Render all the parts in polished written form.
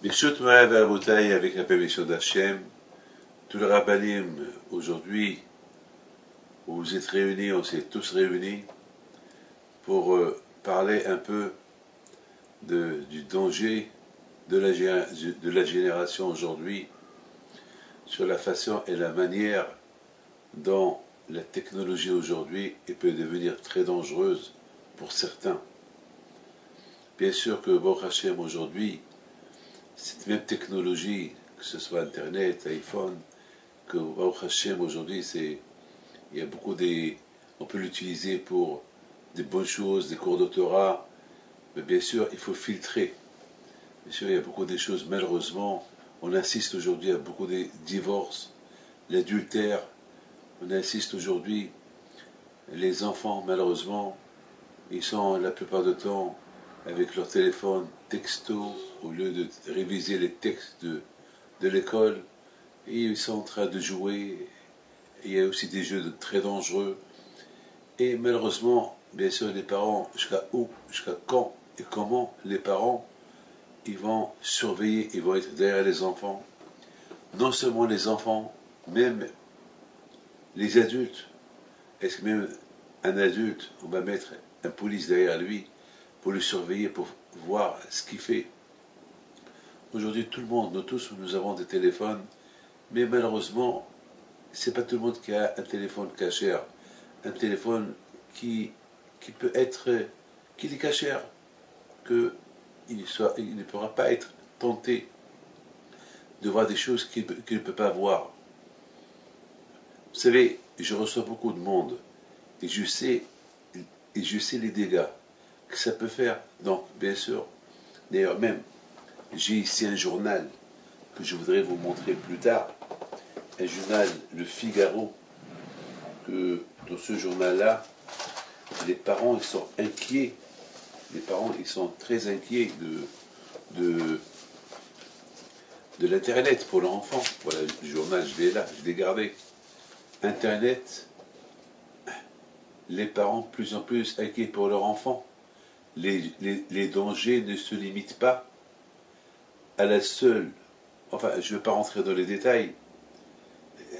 Birshut Moed Rabotai, avec la permission d'Hachem, tous les rabbinim aujourd'hui, où vous êtes réunis, on s'est tous réunis pour parler un peu du danger de la génération aujourd'hui, sur la façon et la manière dont la technologie aujourd'hui peut devenir très dangereuse pour certains. Bien sûr que Baruch Hashem aujourd'hui, cette même technologie, que ce soit Internet, iPhone, que Baruch Hashem aujourd'hui, il y a beaucoup on peut l'utiliser pour des bonnes choses, des cours de Torah, mais bien sûr, il faut filtrer. Bien sûr, il y a beaucoup de choses, malheureusement, on assiste aujourd'hui à beaucoup de divorces, l'adultère, on assiste aujourd'hui, les enfants, malheureusement, ils sont la plupart du temps avec leur téléphone texto, au lieu de réviser les textes de l'école, et ils sont en train de jouer. Il y a aussi des jeux très dangereux. Et malheureusement, bien sûr, les parents, jusqu'à quand et comment les parents, ils vont surveiller, ils vont être derrière les enfants. Non seulement les enfants, même les adultes. Est-ce que même un adulte, on va mettre un police derrière lui pour le surveiller, pour voir ce qu'il fait? Aujourd'hui, tout le monde, nous tous, nous avons des téléphones, mais malheureusement, c'est pas tout le monde qui a un téléphone cachère, un téléphone qui peut être, qu'il est cachère, qu'il ne pourra pas être tenté de voir des choses qu'il ne peut pas voir. Vous savez, je reçois beaucoup de monde et je sais les dégâts que ça peut faire. Donc, bien sûr, d'ailleurs même, j'ai ici un journal que je voudrais vous montrer plus tard, un journal, Le Figaro, que dans ce journal-là, les parents ils sont inquiets, les parents ils sont très inquiets de l'Internet pour leur enfant. Voilà, le journal, je l'ai là, je l'ai gardé. Internet, les parents de plus en plus inquiets pour leur enfant. Les dangers ne se limitent pas à la seule, enfin je ne vais pas rentrer dans les détails,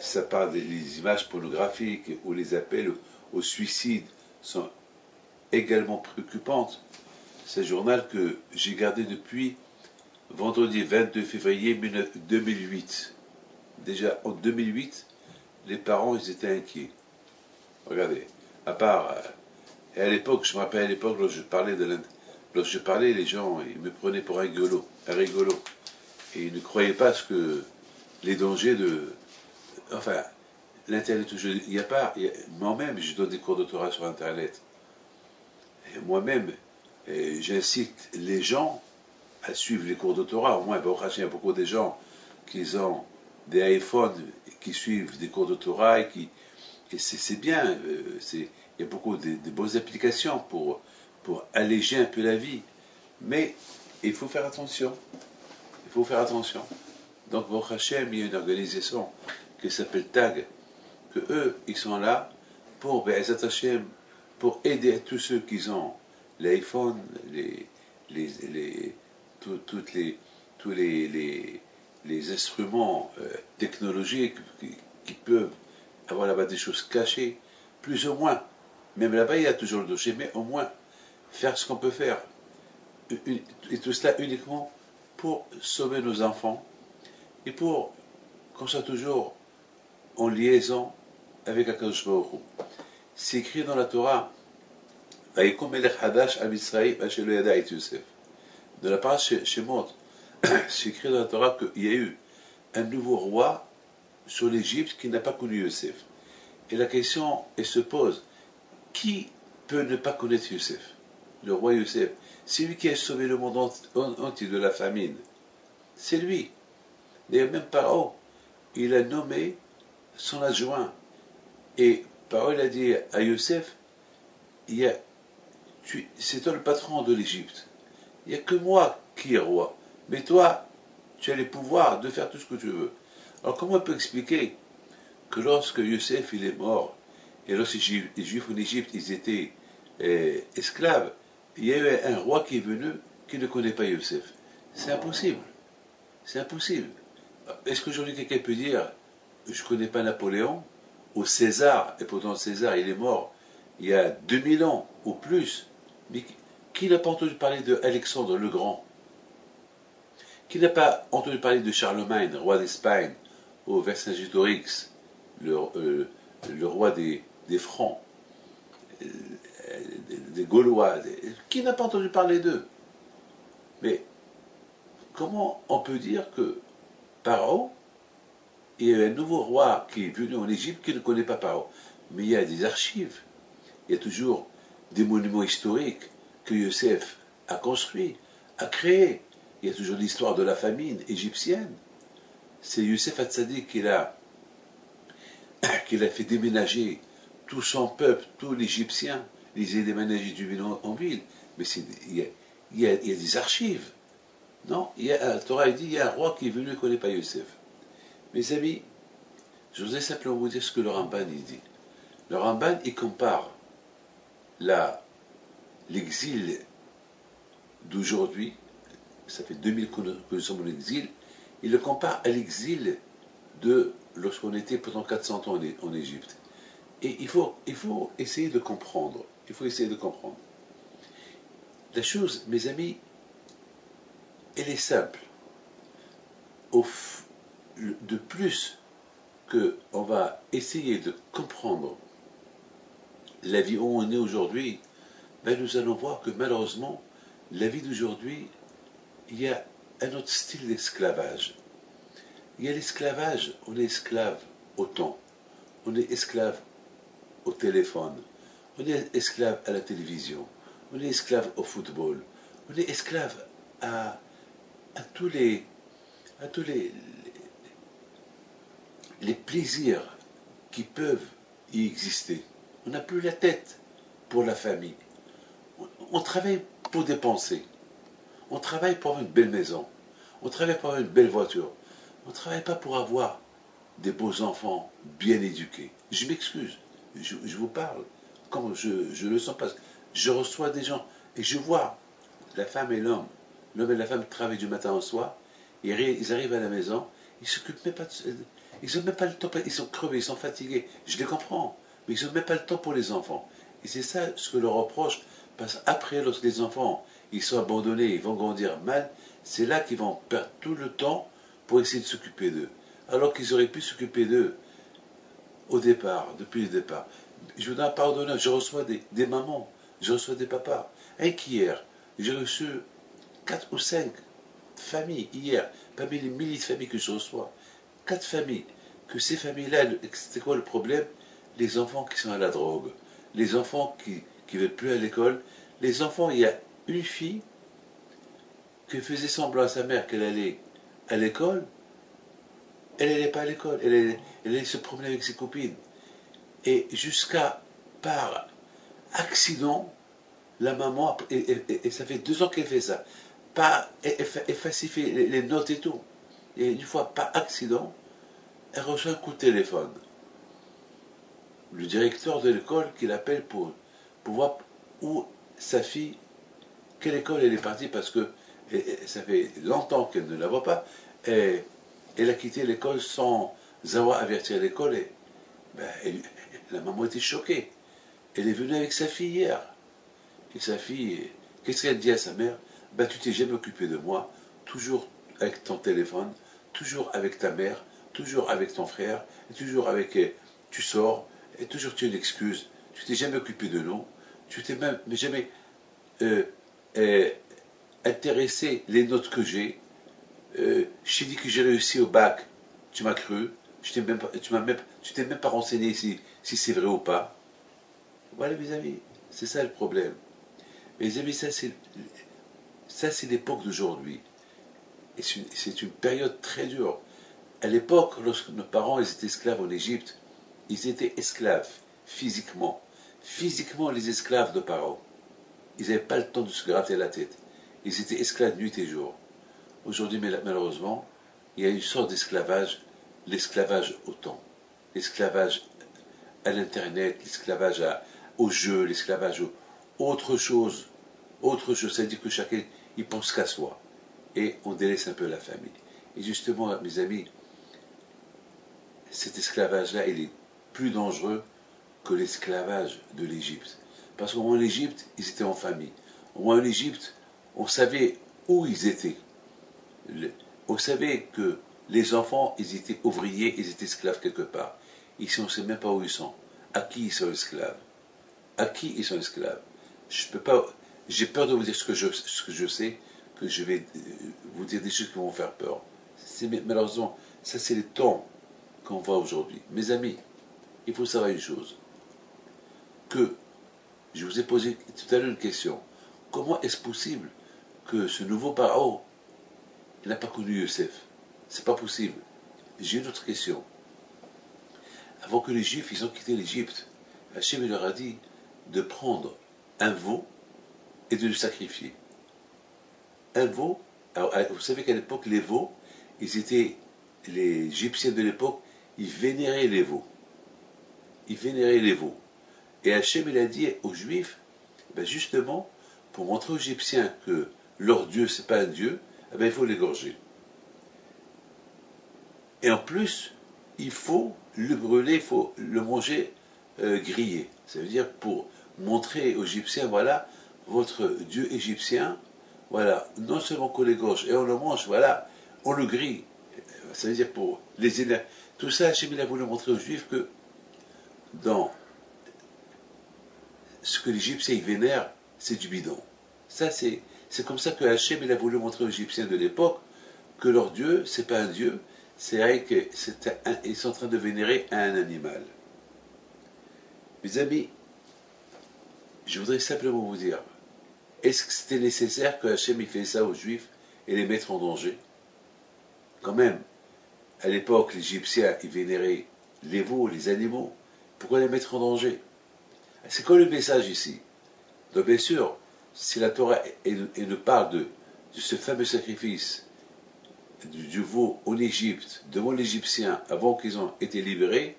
ça parle des images pornographiques ou les appels au suicide sont également préoccupantes. C'est un journal que j'ai gardé depuis vendredi 22 février 2008. Déjà en 2008, les parents ils étaient inquiets. Regardez, à part, et à l'époque, je me rappelle à l'époque, lorsque je parlais, les gens ils me prenaient pour un rigolo. Et ils ne croyaient pas les dangers de. Enfin, l'Internet, il n'y a pas. Moi-même, je donne des cours de Torah sur Internet. Et moi-même, j'incite les gens à suivre les cours de Torah. Au moins, il y a beaucoup de gens qui ont des iPhones, qui suivent des cours de Torah et c'est bien. Il y a beaucoup de bonnes applications pour alléger un peu la vie. Mais il faut faire attention. Il faut faire attention. Donc, Baruch Hashem, il y a une organisation qui s'appelle TAG, que eux, ils sont là pour, Be'ezat Hashem, pour aider tous ceux qui ont l'iPhone, tous les instruments technologiques qui peuvent avoir là-bas des choses cachées, plus ou moins. Même là-bas, il y a toujours le dossier, mais au moins faire ce qu'on peut faire. Et tout cela uniquement pour sauver nos enfants et pour qu'on soit toujours en liaison avec Akadosh Baruch Hu. C'est écrit dans la Torah, Vayikom melech hadash am Yisraël asher lo yada et Yosef. De la part de Shemot, c'est écrit dans la Torah qu'il y a eu un nouveau roi sur l'Égypte qui n'a pas connu Yosef. Et la question elle se pose, qui peut ne pas connaître Yosef? Le roi Yosef, c'est lui qui a sauvé le monde entier de la famine. C'est lui. D'ailleurs, même Paro, il a nommé son adjoint. Et Paro, il a dit à Yosef, c'est toi le patron de l'Égypte. Il n'y a que moi qui est roi. Mais toi, tu as les pouvoirs de faire tout ce que tu veux. Alors comment on peut expliquer que lorsque Yosef il est mort, et lorsque les Juifs en Égypte ils étaient esclaves, il y a eu un roi qui est venu qui ne connaît pas Yosef? C'est impossible. C'est impossible. Est-ce qu'aujourd'hui quelqu'un peut dire, je ne connais pas Napoléon, ou César, et pourtant César, il est mort il y a 2000 ans ou plus, mais qui n'a pas entendu parler de Alexandre le Grand? Qui n'a pas entendu parler de Charlemagne, roi d'Espagne, ou Vercingétorix, le roi des Francs, des Gaulois? Qui n'a pas entendu parler d'eux? Mais comment on peut dire que Pharaon, il y a un nouveau roi qui est venu en Égypte qui ne connaît pas Pharaon? Mais il y a des archives, il y a toujours des monuments historiques que Youssef a construits, a créés. Il y a toujours l'histoire de la famine égyptienne. C'est Youssef Hatzadik qui a fait déménager tout son peuple, tous les Égyptiens, les a déménagés du ville en ville. Mais il y a des archives. Non, la Torah dit il y a un roi qui est venu et ne connaît pas Youssef. Mes amis, je voudrais simplement vous dire ce que le Ramban il dit. Le Ramban il compare l'exil d'aujourd'hui, ça fait 2000 que nous sommes en exil, il le compare à l'exil de lorsqu'on était pendant 400 ans en Égypte. Et il faut essayer de comprendre. Il faut essayer de comprendre. La chose, mes amis, elle est simple. De plus qu'on va essayer de comprendre la vie où on est aujourd'hui, ben nous allons voir que malheureusement, la vie d'aujourd'hui, il y a un autre style d'esclavage. Il y a l'esclavage, on est esclave au temps, on est esclave au téléphone, on est esclave à la télévision, on est esclave au football, on est esclave à tous les plaisirs qui peuvent y exister. On n'a plus la tête pour la famille. On travaille pour dépenser. On travaille pour avoir une belle maison. On travaille pour avoir une belle voiture. On ne travaille pas pour avoir des beaux enfants bien éduqués. Je m'excuse. Je vous parle comme je le sens. Parce que je reçois des gens et je vois la femme et l'homme. L'homme et la femme travaillent du matin au soir. Ils arrivent à la maison. Ils s'occupent même pas ils n'ont même pas le temps. Ils sont crevés, ils sont fatigués. Je les comprends. Mais ils n'ont même pas le temps pour les enfants. Et c'est ça ce que leur reproche. Parce qu'après, lorsque les enfants ils sont abandonnés, ils vont grandir mal, c'est là qu'ils vont perdre tout le temps pour essayer de s'occuper d'eux. Alors qu'ils auraient pu s'occuper d'eux au départ, depuis le départ. Je voudrais pardonner, je reçois des mamans, je reçois des papas. Et qu'hier, j'ai reçu 4 ou 5 familles hier, parmi les milliers de familles que je reçois. 4 familles. Que ces familles-là, c'était quoi le problème? Les enfants qui sont à la drogue, les enfants qui ne veulent plus à l'école. Les enfants, il y a une fille qui faisait semblant à sa mère qu'elle allait à l'école. Elle n'allait pas à l'école, elle allait se promener avec ses copines. Et jusqu'à, par accident, la maman, et ça fait 2 ans qu'elle fait ça, elle falsifie les notes et tout. Et une fois, par accident, elle reçoit un coup de téléphone. Le directeur de l'école qui l'appelle pour voir où sa fille, quelle école elle est partie, parce que ça fait longtemps qu'elle ne la voit pas. Et elle a quitté l'école sans avoir averti l'école. Et ben, la maman était choquée. Elle est venue avec sa fille hier. Et sa fille, qu'est-ce qu'elle dit à sa mère? Ben, tu t'es jamais occupé de moi, toujours avec ton téléphone, toujours avec ta mère, toujours avec ton frère, et toujours avec. Tu sors, et toujours tu as une excuse. Tu t'es jamais occupé de nous, tu t'es même jamais intéressé les notes que j'ai. Je t'ai dit que j'ai réussi au bac, tu m'as cru, tu t'es même pas renseigné si c'est vrai ou pas. Voilà mes amis, c'est ça le problème. Mes amis, ça c'est l'époque d'aujourd'hui. Et c'est une période très dure. À l'époque, lorsque nos parents ils étaient esclaves en Égypte, ils étaient esclaves, physiquement. Physiquement, les esclaves de Pharaon. Ils n'avaient pas le temps de se gratter la tête. Ils étaient esclaves nuit et jour. Aujourd'hui, malheureusement, il y a une sorte d'esclavage, l'esclavage au temps, l'esclavage à l'internet, l'esclavage au jeu, l'esclavage autre chose. Autre chose, c'est-à-dire que chacun, il pense qu'à soi. Et on délaisse un peu la famille. Et justement, mes amis, cet esclavage-là, il est plus dangereux que l'esclavage de l'Égypte. Parce qu'au moins en Égypte, ils étaient en famille. Au moins en Égypte, on savait où ils étaient. On savait que les enfants, ils étaient ouvriers, ils étaient esclaves quelque part. Ici, on ne sait même pas où ils sont. À qui ils sont esclaves? À qui ils sont esclaves? Je peux pas. J'ai peur de vous dire ce que je sais, que je vais vous dire des choses qui vont vous faire peur. Malheureusement, ça c'est les temps qu'on voit aujourd'hui. Mes amis, il faut savoir une chose, que je vous ai posé tout à l'heure une question. Comment est-ce possible que ce nouveau pharaon n'a pas connu Youssef? C'est pas possible. J'ai une autre question. Avant que les Juifs ils ont quitté l'Égypte, Hachem leur a dit de prendre un veau et de le sacrifier. Un veau, alors vous savez qu'à l'époque, les veaux, les Égyptiens de l'époque, ils vénéraient les veaux. Ils vénéraient les veaux. Et Hachem, il a dit aux Juifs, ben justement, pour montrer aux Égyptiens que leur Dieu, c'est pas un Dieu, ben il faut l'égorger. Et en plus, il faut le brûler, il faut le manger grillé. Ça veut dire pour montrer aux Égyptiens, voilà, votre Dieu égyptien, voilà, non seulement qu'on l'égorge et on le mange, voilà, on le grille. Ça veut dire pour les énerver. Tout ça, Hachem a voulu montrer aux Juifs que dans ce que l'Égyptien vénère, c'est du bidon. Ça, c'est comme ça que Hachem a voulu montrer aux Égyptiens de l'époque que leur Dieu, c'est pas un Dieu, c'est vrai qu'ils sont en train de vénérer un animal. Mes amis, je voudrais simplement vous dire, est-ce que c'était nécessaire que Hachem fait ça aux Juifs et les mettre en danger? Quand même, à l'époque, les Égyptiens, ils vénéraient les veaux, les animaux. Pourquoi les mettre en danger? C'est quoi le message ici? Donc bien sûr, si la Torah nous parle de ce fameux sacrifice du veau en Égypte, devant l'Égyptien, avant qu'ils ont été libérés,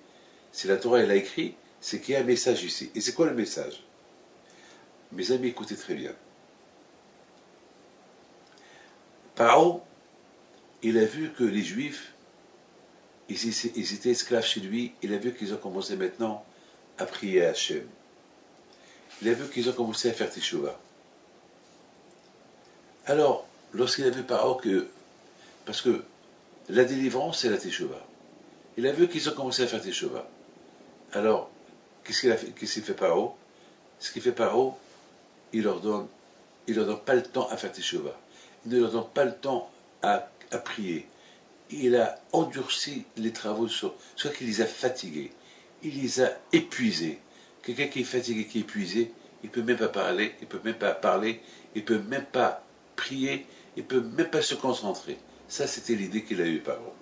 si la Torah elle a écrit, c'est qu'il y a un message ici. Et c'est quoi le message? Mes amis, écoutez très bien. Pharaon, il a vu que les Juifs, ils étaient esclaves chez lui, il a vu qu'ils ont commencé maintenant à prier à Hachem. Il a vu qu'ils ont commencé à faire Teshuvah. Alors, lorsqu'il a vu Pharaon que, parce que la délivrance, c'est la Teshuvah, il a vu qu'ils ont commencé à faire Teshuvah. Alors, qu'est-ce qu'il fait Pharaon? Ce qu'il fait Pharaon, il leur donne pas le temps à faire Teshuvah. Il ne leur donne pas le temps à prier. Il a endurci les travaux, soit qu'il les a fatigués, il les a épuisés. Quelqu'un qui est fatigué, qui est épuisé, il ne peut même pas parler, il ne peut même pas prier, il ne peut même pas se concentrer. Ça, c'était l'idée qu'il a eue, Pharaon.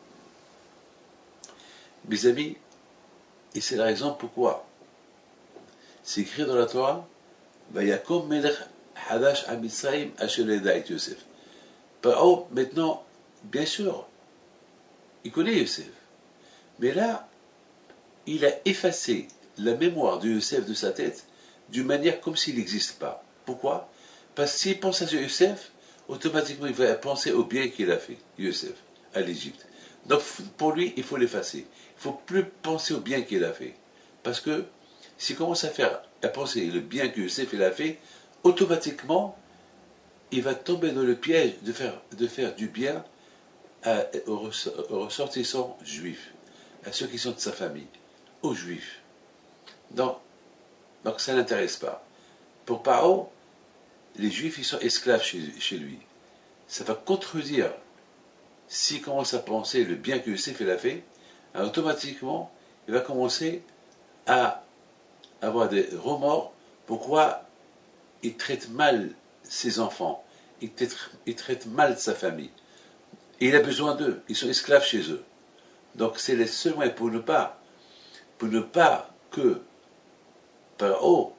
Mes amis, et c'est la raison pourquoi c'est écrit dans la Torah, Vayakom melech hadash à Mitzrayim asher leda et Yosef. Pharaon, maintenant, bien sûr, il connaît Yosef. Mais là, il a effacé la mémoire de Yosef de sa tête d'une manière comme s'il n'existe pas. Pourquoi? Parce que s'il pense à Yosef, automatiquement il va penser au bien qu'il a fait, Yosef, à l'Égypte. Donc pour lui, il faut l'effacer. Il ne faut plus penser au bien qu'il a fait. Parce que s'il commence à penser le bien que Yosef il a fait, automatiquement, il va tomber dans le piège de faire du bien aux ressortissants juifs, à ceux qui sont de sa famille, aux juifs. Donc ça ne l'intéresse pas. Pour Pharaon, les juifs ils sont esclaves chez lui. Ça va contredire, s'il commence à penser le bien que Yosef il a fait, automatiquement il va commencer à avoir des remords. Pourquoi il traite mal ses enfants, il traite mal sa famille. Et il a besoin d'eux, ils sont esclaves chez eux. Donc c'est le seul moyen pour ne pas que Pharaon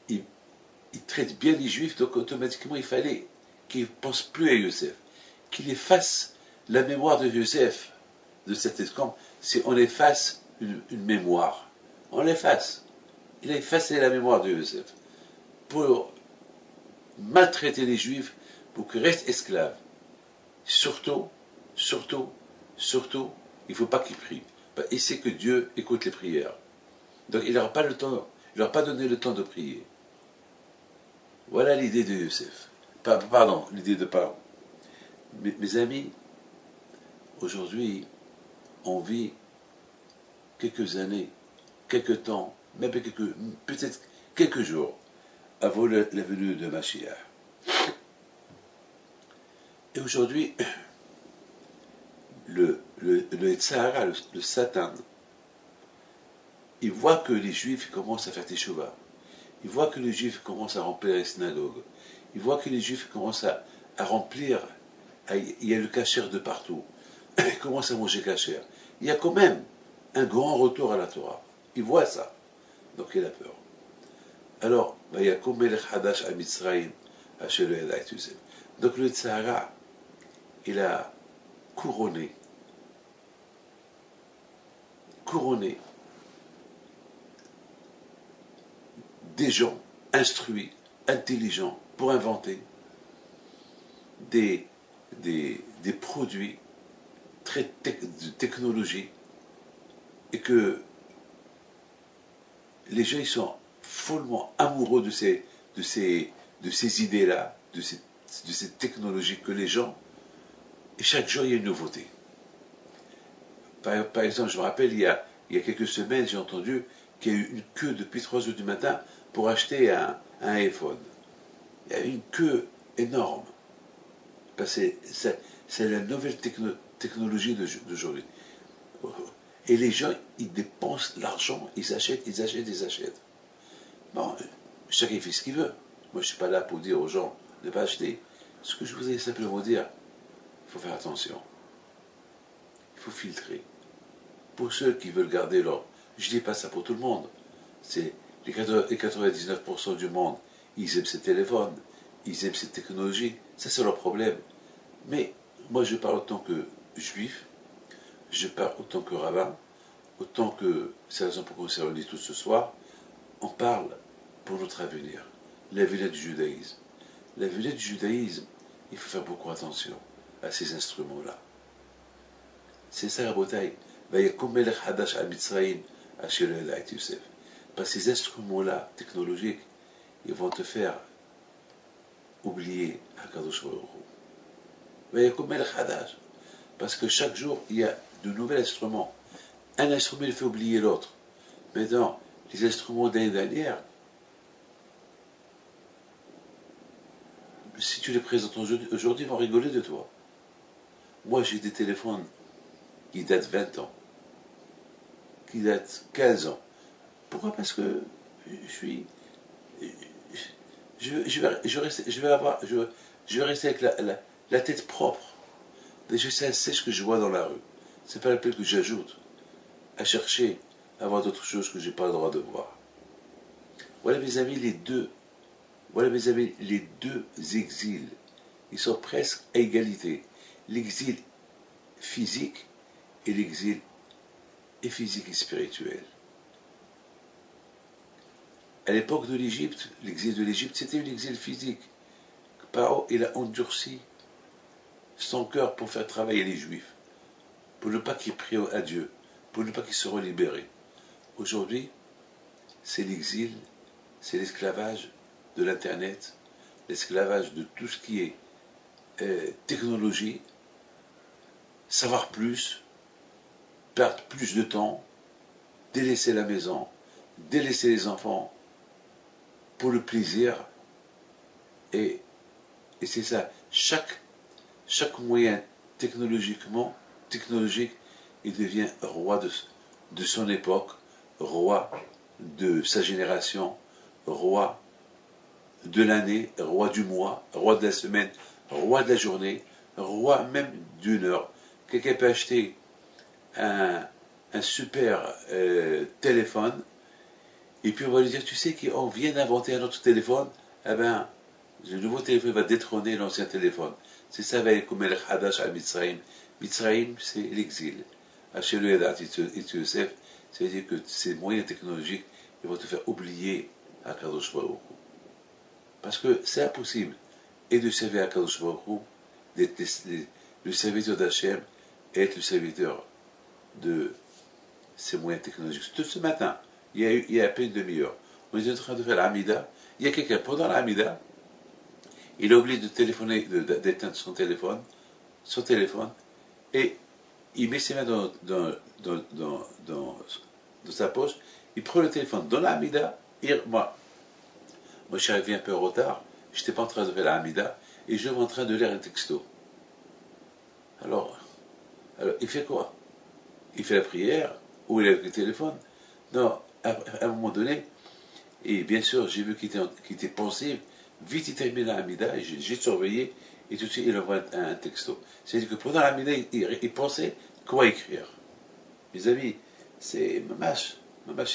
il traite bien les Juifs, donc automatiquement il fallait qu'il ne pense plus à Yosef, qu'il efface la mémoire de Yosef, de cet esclave. Si on efface une mémoire, on l'efface. Il a effacé la mémoire de Yosef pour maltraiter les Juifs, pour qu'ils restent esclaves. Surtout surtout, il ne faut pas qu'il prie. Il sait que Dieu écoute les prières. Donc il n'aura pas le temps, il n'aura pas donné le temps de prier. Voilà l'idée de Youssef. Pardon, l'idée de Paro. Mes amis, aujourd'hui, on vit quelques années, quelques temps, même peut-être quelques jours avant la venue de Mashiach. Et aujourd'hui, le Sahara, le Satan, il voit que les Juifs commencent à faire teshuva. Il voit que les Juifs commencent à remplir les synagogues. Il voit que les Juifs commencent à remplir. Il y a le kasher de partout. Ils commencent à manger kasher. Il y a quand même un grand retour à la Torah. Il voit ça. Donc il a peur. Alors, donc le Tzahara, il a couronné des gens instruits, intelligents, pour inventer des produits très de technologie, et que les gens ils sont follement amoureux de ces idées-là, de cette technologie que les gens, et chaque jour il y a une nouveauté. Par exemple, je me rappelle, il y a quelques semaines, j'ai entendu qu'il y a eu une queue depuis 3 heures du matin pour acheter un iPhone. Il y a une queue énorme. C'est la nouvelle technologie d'aujourd'hui. Et les gens, ils dépensent l'argent, ils achètent. Bon, chacun fait ce qu'il veut. Moi, je ne suis pas là pour dire aux gens de ne pas acheter. Ce que je voudrais simplement dire, il faut faire attention. Il faut filtrer. Pour ceux qui veulent garder leur... Je ne dis pas ça pour tout le monde. C'est les 99% du monde, ils aiment ces téléphones, ils aiment ces technologies. Ça, c'est leur problème. Mais moi, je parle autant que juif, je parle autant que rabbin, autant que... C'est la raison pour laquelle on s'est réunis tous ce soir. On parle pour notre avenir. L'avenir du judaïsme. L'avenir du judaïsme, il faut faire beaucoup attention à ces instruments-là. C'est ça la bataille. Parce que ces instruments-là, technologiques, ils vont te faire oublier Hakadosh Baruch Hu. Parce que chaque jour, il y a de nouveaux instruments. Un instrument, il fait oublier l'autre. Maintenant, les instruments d'année dernière, si tu les présentes aujourd'hui, ils vont rigoler de toi. Moi, j'ai des téléphones qui datent 20 ans, qui datent 15 ans. Pourquoi? Parce que je vais rester avec la tête propre. Déjà, c'est ce que je vois dans la rue. C'est pas la peine que j'ajoute à chercher à voir d'autres choses que j'ai pas le droit de voir. Voilà mes amis, les deux exils. Ils sont presque à égalité. L'exil physique et l'exil physique et spirituel. À l'époque de l'Égypte, l'exil de l'Égypte, c'était un exil physique. Paro, il a endurci son cœur pour faire travailler les Juifs, pour ne pas qu'ils prient à Dieu, pour ne pas qu'ils seront libérés. Aujourd'hui, c'est l'exil, c'est l'esclavage de l'Internet, l'esclavage de tout ce qui est technologie, savoir plus, perdre plus de temps, délaisser la maison, délaisser les enfants pour le plaisir. Et c'est ça. Chaque moyen technologique, il devient roi de son époque, roi de sa génération, roi de l'année, roi du mois, roi de la semaine, roi de la journée, roi même d'une heure. Quelqu'un peut acheter un super téléphone, et puis on va lui dire, tu sais qu'on vient d'inventer un autre téléphone, eh bien, le nouveau téléphone va détrôner l'ancien téléphone. C'est ça, comme el Hadash à Mitzrayim. Mitzrayim, c'est l'exil. Hachelu Edat Yosef, c'est-à-dire que ces moyens technologiques, ils vont te faire oublier Hakadosh Baruch Hu. Parce que c'est impossible, et de servir Hakadosh Baruch Hu, d'être le serviteur d'Hachem, et être le serviteur de ces moyens technologiques. Tout ce matin, il y a à peine une demi-heure, on est en train de faire l'Amida. Il y a quelqu'un pendant l'Amida, il a oublié de téléphoner, d'éteindre son téléphone, et il met ses mains dans sa poche, il prend le téléphone dans l'Amida, et moi je suis arrivé un peu en retard, je n'étais pas en train de faire l'Amida, et je suis en train de lire un texto. Alors, il fait quoi? Il fait la prière, ou il est avec le téléphone? Non, à un moment donné, et bien sûr, j'ai vu qu'il était pensif, vite il termine l'Amida, et j'ai surveillé, et tout de suite il envoie un texto. C'est-à-dire que pendant l'Amida, il pensait quoi écrire. Mes amis, c'est mamash,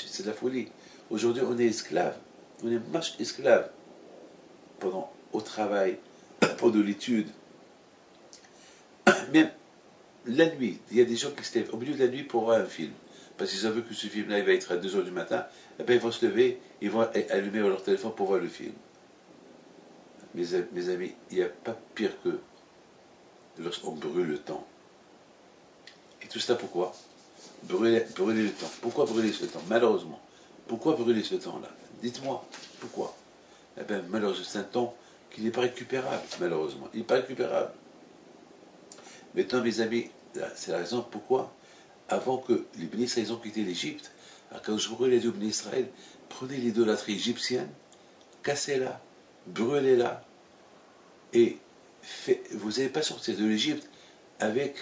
c'est de la folie. Aujourd'hui, on est esclave, on est mamash esclave. Pendant, au travail, pendant l'étude, même la nuit, il y a des gens qui se lèvent au milieu de la nuit pour voir un film. Parce qu'ils savent que ce film-là, il va être à 2 h du matin, et bien ils vont se lever, ils vont allumer leur téléphone pour voir le film. Mes amis, il n'y a pas pire que lorsqu'on brûle le temps. Et tout cela pourquoi? Brûler le temps. Pourquoi brûler ce temps? Malheureusement. Pourquoi brûler ce temps-là? Dites-moi, pourquoi? Eh bien, malheureusement, c'est un temps qui n'est pas récupérable, malheureusement. Il n'est pas récupérable. Maintenant, mes amis, c'est la raison pourquoi, avant que les Béni Israël ont quitté l'Égypte, quand je brûlais les Béni Israël, prenez l'idolâtrie égyptienne, cassez-la, brûlez-la, et vous n'allez pas sortir de l'Égypte avec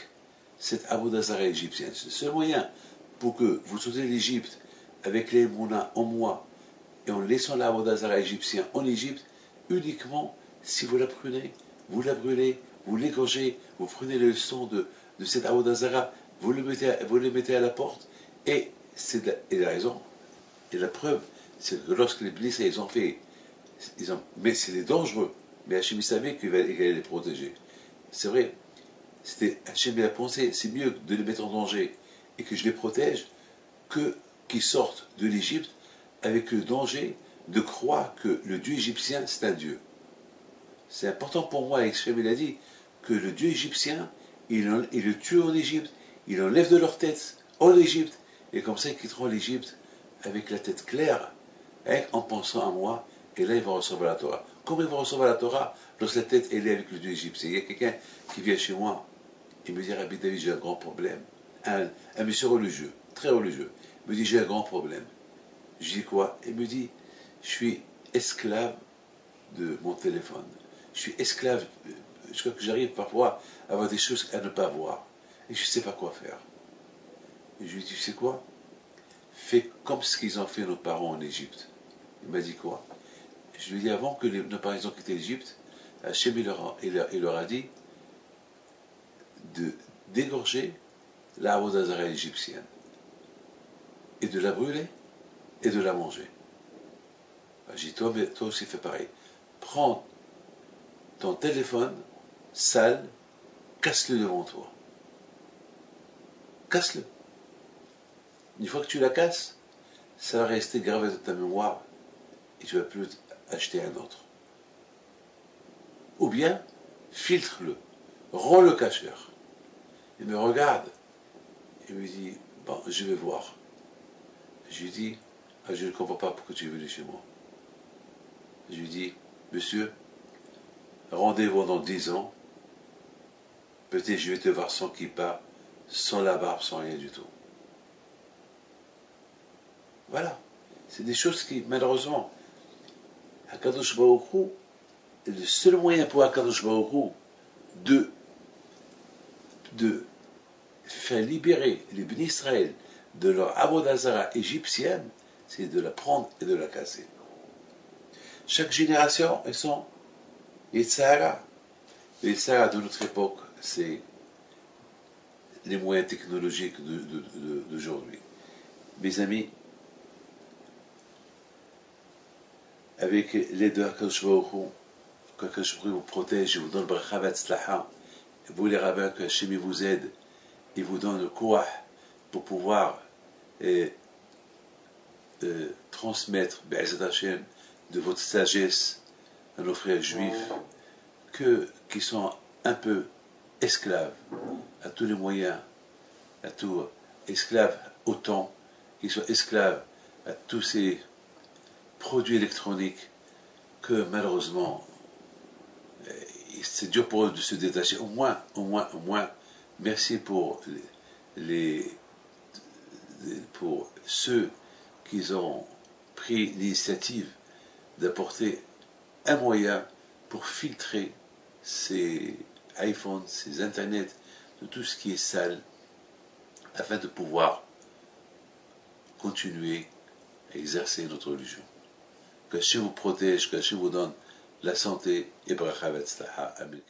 cette Avodazara égyptienne. C'est le seul moyen pour que vous sortez de l'Égypte avec les Mouna en moi et en laissant l'Avodazara égyptien en Égypte, uniquement si vous la prenez, vous la brûlez, vous l'égorgez, vous prenez le sang de cette Avodazara, vous le mettez à la porte, et la raison, et la preuve, c'est que lorsque les blessés ils ont fait, mais c'était dangereux, mais Hachem savait qu'il allait les protéger. C'est vrai, Hachem a pensé, c'est mieux de les mettre en danger et que je les protège que qu'ils sortent de l'Égypte avec le danger de croire que le Dieu égyptien c'est un Dieu. C'est important pour moi, Hachem il a dit que le Dieu égyptien, il le tue en Égypte, il enlève de leur tête en Égypte, et comme ça ils quitteront l'Égypte avec la tête claire, en pensant à moi, et là ils vont recevoir la Torah. Comment ils vont recevoir la Torah lorsque la tête elle est avec le Dieu égyptien? Il y a quelqu'un qui vient chez moi, il me dit, Rabbi David, j'ai un grand problème. Un monsieur religieux, très religieux, me dit, j'ai un grand problème. Je dis quoi? Il me dit, je suis esclave de mon téléphone. Je suis esclave, je crois que j'arrive parfois à avoir des choses à ne pas voir. Et je ne sais pas quoi faire. Et je lui dis, tu sais quoi? Fais comme ce qu'ils ont fait nos parents en Égypte. Il m'a dit quoi? Je lui ai dit, avant que nos parents ont quitté l'Égypte, Hachem il leur a dit d'égorger la Avodazara égyptienne et de la brûler et de la manger. J'ai dit, toi aussi fais pareil. Prends ton téléphone sale, casse-le devant toi. Casse-le. Une fois que tu la casses, ça va rester gravé dans ta mémoire et tu ne vas plus acheter un autre. Ou bien, filtre-le, rends-le cacheur. Il me regarde, il me dit, bon, je vais voir. Je lui dis, je ne comprends pas pourquoi tu es venu chez moi. Je lui dis, monsieur, rendez-vous dans 10 ans, peut-être je vais te voir sans kippa, sans la barbe, sans rien du tout. Voilà, c'est des choses qui, malheureusement, Akadosh Baruch Hu, le seul moyen pour Akadosh Baruch Hu de faire libérer les Béni Israël de leur Avodazara égyptienne, c'est de la prendre et de la casser. Chaque génération, elles sont Yetzara. Les Yetzara de notre époque, c'est les moyens technologiques d'aujourd'hui. Mes amis, avec l'aide de Akadosh Baruch Hu, qu'Akadosh Baruch Hu vous protège, vous donne bracha v'atzlacha, vous les rabbins, que Hachem vous aide, et vous donne le courage pour pouvoir transmettre Be'ezat Hashem de votre sagesse à nos frères juifs qui sont un peu esclaves à tous les moyens à tout esclave au temps, qu'ils soient esclaves à tous ces produits électroniques que malheureusement, c'est dur pour eux de se détacher. Au moins, merci pour ceux qui ont pris l'initiative d'apporter un moyen pour filtrer ces iPhones, ces Internet, de tout ce qui est sale, afin de pouvoir continuer à exercer notre religion. Que Dieu vous protège, que Dieu vous donne la santé et bracha vetzlaha. Amen.